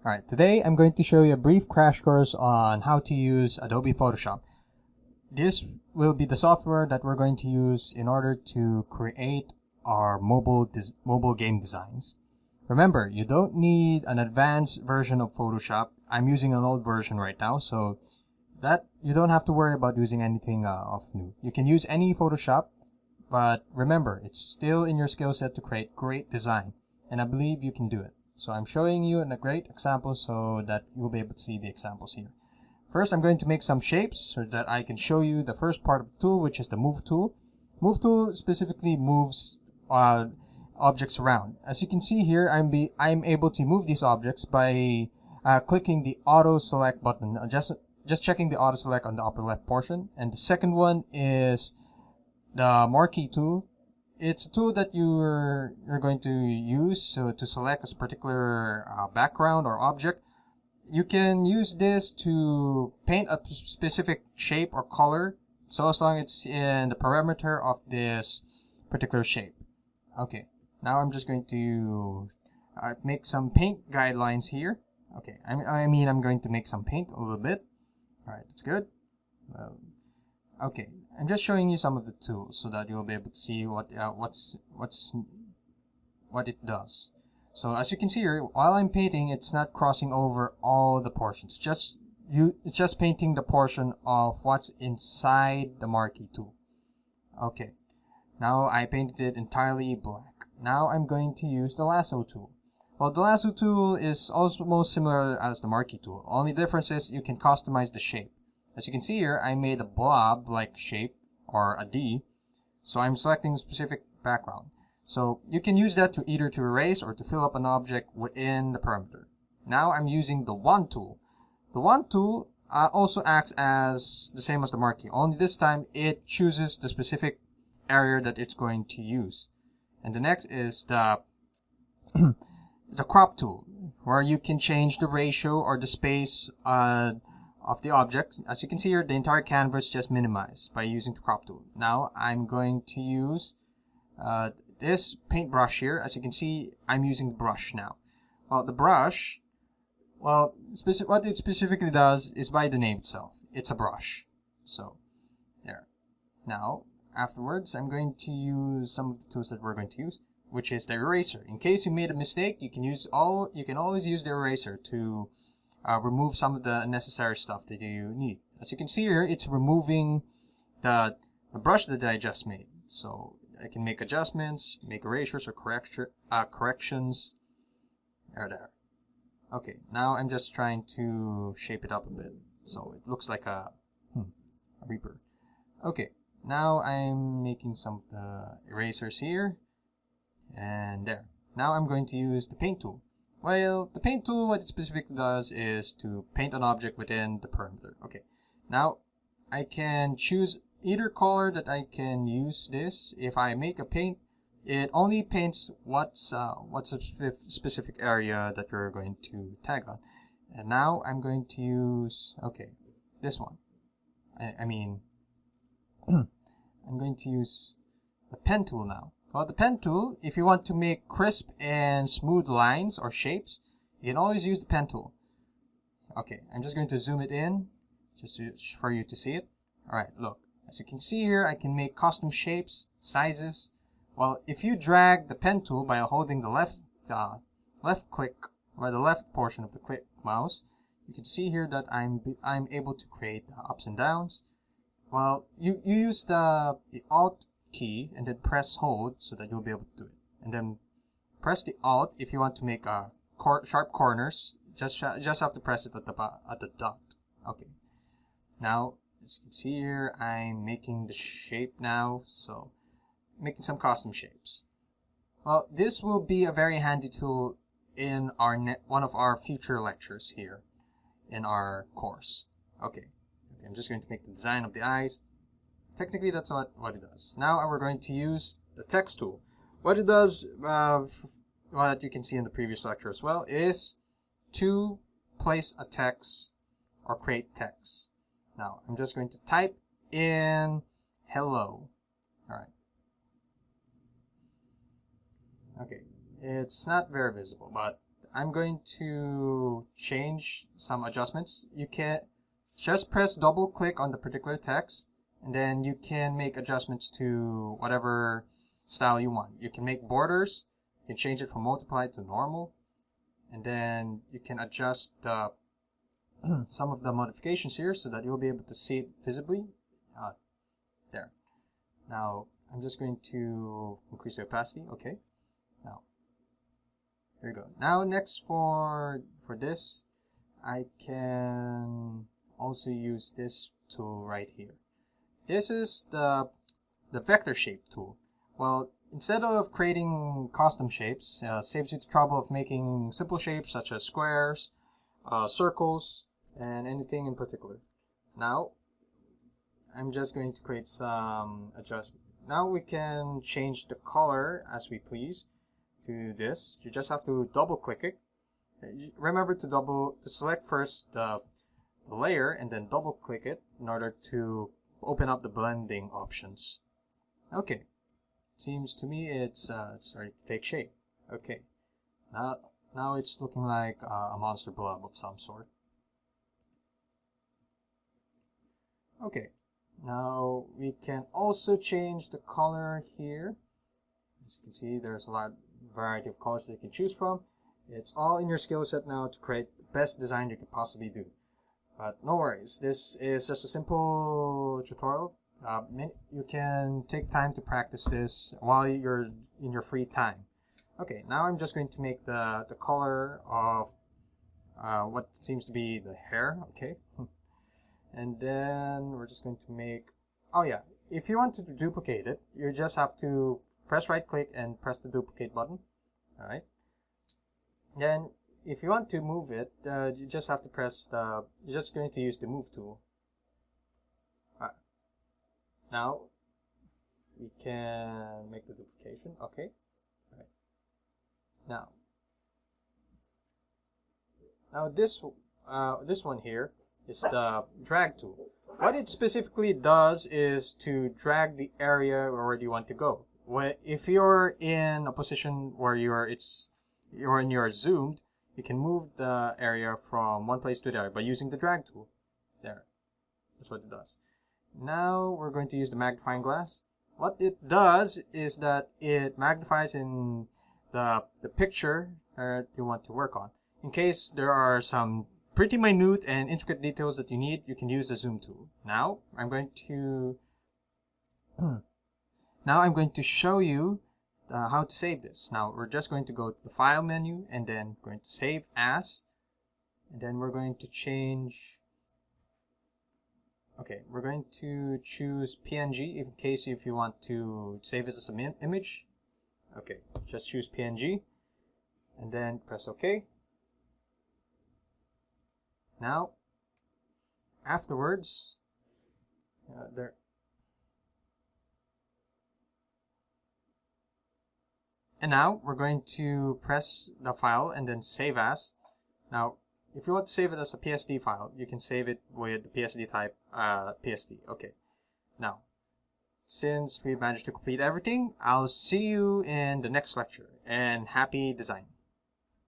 Alright, today I'm going to show you a brief crash course on how to use Adobe Photoshop. This will be the software that we're going to use in order to create our mobile game designs. Remember, you don't need an advanced version of Photoshop. I'm using an old version right now, so that you don't have to worry about using anything of new. You can use any Photoshop, but remember, it's still in your skill set to create great design, and I believe you can do it. So I'm showing you a great example so that you'll be able to see the examples here. First, I'm going to make some shapes so that I can show you the first part of the tool, which is the Move tool. Move tool specifically moves objects around. As you can see here, I'm able to move these objects by clicking the Auto Select button, just checking the Auto Select on the upper left portion. And the second one is the Marquee tool. It's a tool that you're going to use to select a particular background or object. You can use this to paint a specific shape or color, so as long as it's in the parameter of this particular shape. Okay, now I'm just going to make some paint guidelines here. Okay, I'm going to make some paint a little bit. Alright, that's good. Okay, I'm just showing you some of the tools so that you'll be able to see what it does. So as you can see here, while I'm painting, it's not crossing over all the portions. It's just painting the portion of what's inside the Marquee tool. Okay, now I painted it entirely black. Now I'm going to use the Lasso tool. Well, the Lasso tool is almost similar as the Marquee tool. Only difference is you can customize the shape. As you can see here, I made a blob-like shape, or a D, so I'm selecting a specific background. So you can use that to either to erase or to fill up an object within the parameter. Now I'm using the Wand tool. The Wand tool also acts as the same as the Marquee, only this time it chooses the specific area that it's going to use. And the next is the the Crop tool, where you can change the ratio or the space of the object. As you can see here, the entire canvas just minimized by using the Crop tool. Now I'm going to use this paintbrush here. As you can see, I'm using the brush now. Well, the brush, what it specifically does is by the name itself. It's a brush. So, there. Now, afterwards, I'm going to use some of the tools that we're going to use, which is the eraser. In case you made a mistake, you can always use the eraser to remove some of the unnecessary stuff that you need. As you can see here, it's removing the brush that I just made. So I can make adjustments, make erasures or corrections. There. Okay, now I'm just trying to shape it up a bit so it looks like a Reaper. Okay, now I'm making some of the erasers here, and there. Now I'm going to use the Paint tool. Well, the Paint tool, what it specifically does is to paint an object within the perimeter. Okay, now I can choose either color that I can use this. If I make a paint, it only paints what's a specific area that you're going to tag on. And now I'm going to use, okay, this one. I'm going to use the Pen tool now. Well, the Pen tool, if you want to make crisp and smooth lines or shapes, you can always use the Pen tool. Okay, I'm just going to zoom it in, just for you to see it. Alright, look. As you can see here, I can make custom shapes, sizes. Well, if you drag the Pen tool by holding the left click, or the left portion of the click mouse, you can see here that I'm able to create the ups and downs. Well, you use the Alt key and then press hold so that you'll be able to do it. And then press the Alt if you want to make sharp corners. Just have to press it at the dot. Okay. Now, as you can see here, I'm making the shape now, so making some custom shapes. Well, this will be a very handy tool in one of our future lectures here in our course. Okay, I'm just going to make the design of the eyes. Technically, that's what it does. Now we're going to use the Text tool. What it does, what you can see in the previous lecture as well, is to place a text or create text. Now, I'm just going to type in hello. Alright. Okay. It's not very visible, but I'm going to change some adjustments. You can just press double click on the particular text, and then you can make adjustments to whatever style you want. You can make borders, you can change it from multiply to normal, and then you can adjust the some of the modifications here so that you'll be able to see it visibly. There. Now, I'm just going to increase the opacity. Okay. Now, there you go. Now, next for this, I can also use this tool right here. This is the vector shape tool. Well, instead of creating custom shapes, saves you the trouble of making simple shapes such as squares, circles, and anything in particular. Now, I'm just going to create some adjustment. Now we can change the color as we please to this. You just have to double click it. Remember to select first the layer and then double click it in order to open up the blending options. Okay, seems to me it's starting to take shape. Okay, now it's looking like a monster blob of some sort. Okay, now we can also change the color here. As you can see, there's a lot variety of colors that you can choose from. It's all in your skill set now to create the best design you could possibly do. But no worries, this is just a simple tutorial. You can take time to practice this while you're in your free time. Okay, now I'm just going to make the color of what seems to be the hair. Okay. And then we're just going to make, oh yeah, if you want to duplicate it, you just have to press right click and press the duplicate button. Alright. Then if you want to move it, you just have to press you're just going to use the move tool. Now we can make the duplication. Okay. Alright. Now this one here is the drag tool. What it specifically does is to drag the area where you want to go. If you're in a position where you're zoomed, you can move the area from one place to the other by using the drag tool. There. That's what it does. Now we're going to use the magnifying glass. What it does is that it magnifies in the picture that you want to work on. In case there are some pretty minute and intricate details that you need, you can use the zoom tool. Now I'm going to show you how to save this. Now we're just going to go to the file menu and then going to save as, and then we're going to change. Okay, we're going to choose PNG in case if you want to save it as an image. Okay, just choose PNG and then press OK. Now, afterwards, and now we're going to press the file and then save as. Now, if you want to save it as a PSD file, you can save it with the PSD type PSD. Okay. Now, since we managed to complete everything, I'll see you in the next lecture, and happy design.